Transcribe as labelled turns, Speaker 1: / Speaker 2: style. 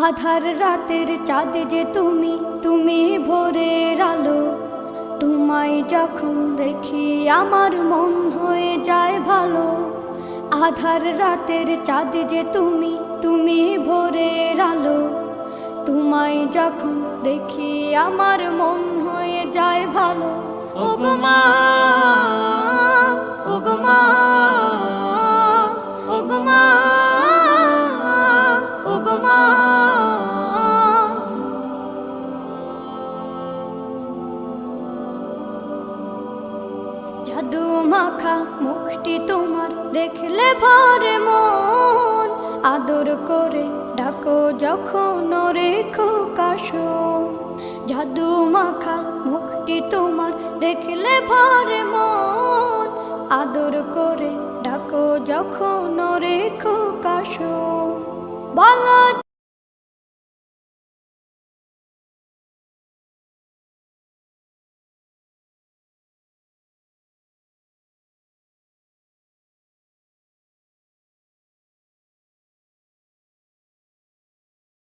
Speaker 1: আধার রাতের চাঁদ যে তুমি, তুমি ভোরের আলো। তোমায় যখন দেখি আমার মন হয়ে যায় ভালো। আধার রাতের চাঁদ যে তুমি, তুমি ভোরের আলো। তোমায় যখন দেখি আমার মন হয়ে যায় ভালো। ওগো মা, ওগো মা, ওগো মা, ওগো মা। জাদু মাখা মুখটি তোমার দেখলে ভরে মন। আদর করে ডাকো যখন রেখো কাশন। জাদু মাখা মুখটি তোমার দেখলে ভরে মন। আদর করে ডাকো যখন রেখো কাশন। বলো